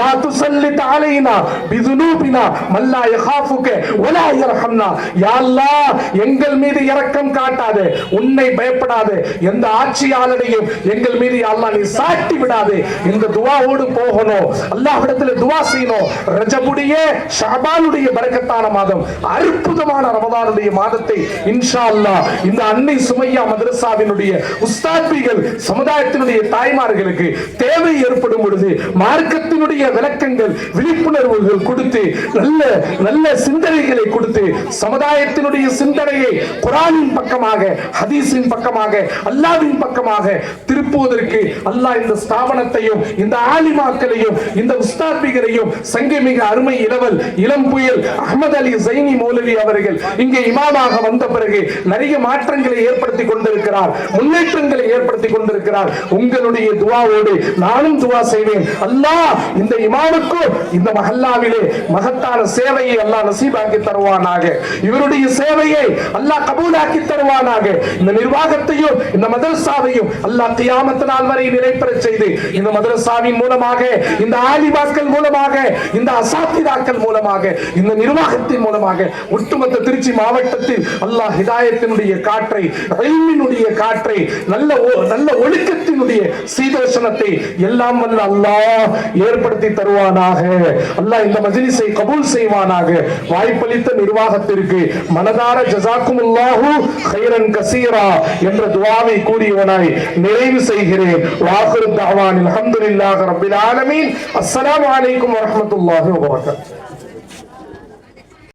லா துஸல்லித் அலைனா பிஸுனூபினா மல்லா யகாஃபுக வலா யர்ஹம்னா. யா அல்லாஹ் எங்கள் மீது இரக்கம் காட்டாதே, உன்னை பயப்படாதே எந்த ஆட்சியாளரையும் எங்கள் மீது யா அல்லாஹ் நீ சாட்டி விடாதே. இந்த துஆவோடு போகணும், அல்லாஹ் இடத்துல துஆ செய்யணும். ரஜபுடைய ஷஅபானுடைய பரக்கத்தான மாதம், அற்புதமான ரமதானுடைய மாதத்தை இன்ஷா அல்லாஹ் இந்த அன்னை சுமையா மதரசாவினுடைய உஸ்தாத்பிகள் சமுதாயத்தினுடைய தாய்மார்களுக்கு தேவை ஏற்படும் பொழுது மார்க்கத்தினுடைய விளக்கங்கள், விழிப்புணர்வுகள் கொடுத்து, நல்ல நல்ல சிந்தனைகளை கொடுத்து சமுதாயத்தினுடைய சிந்தனையை குர்ஆனின் பக்கமாக, ஹதீஸின் பக்கமாக, அல்லாஹ்வின் பக்கமாக திருப்புவதற்கு அல்லாஹ் இந்த ஸ்தாபனத்தையும், இந்த ஆலிமாக்களையும், இந்த உஸ்தாத்பிகளையும் சங்கமிக அருமை இளவல் இளம் புயல் அஹ்மத் அலி ஸைனி மௌலவி அவர்கள் இங்கே இமாமாக வந்த பிறகு நிறைய மாற்றங்களை ஏற்படுத்தி கொண்டிருக்கிறார், முன்னேற்றங்களை ஏற்படுத்தி கொண்டிருக்கிறார். உங்களுடைய துஆவோடு நானும் துஆ செய்வேன். அல்லாஹ் இந்த இமாமுக்கும் இந்த மஹல்லாவிலே மகத்தான சேவையை அல்லாஹ் நசீபாக்கி தருவானாக. இவருடைய சேவையை அல்லாஹ் கபூலாக்கி தருவானாக. இந்த நிர்வாகத்தையும் இந்த மதரசாவையும் அல்லாஹ் கியாமத் நாள் வரை நிலைபெறச் செய்து இந்த மதரசாவின் மூலமாக, இந்த ஆலி தாலிபாக்கள் மூலமாக, இந்த அசாத்திராக்கள் மூலமாக, இந்த நிர்வாகத்தின் மூலமாக ஒட்டுமொத்த திருச்சி மாவட்டத்தில் அல்லாஹ் ஹிதாயத்தினுடைய காற்றை, இல்மினுடைய காற்றை, நல்ல ஒழுக்கத்தினுடைய சீதோஷணத்தை எல்லாம் வல்ல அல்லாஹ் ஏற்படுத்தி தருவானாக. அல்லாஹ் இந்த மஜ்லிஸை கபூல் செய்வானாக. வாய்ப்பளித்த நிர்வாகத்திற்கு மனதார ஜஸாக்குமுல்லாஹு கைரன் கஸீரா என்ற துஆவை கூறியவனாய் நிறைவு செய்கிறேன். வாஹிரு தஅவானில் அல்ஹம்துலில்லாஹி ரப்பில் ஆலமீன். அஸ்ஸலாமு அலைக்கும் வரஹ்மத்துல்லாஹி வபரகாத்துஹு.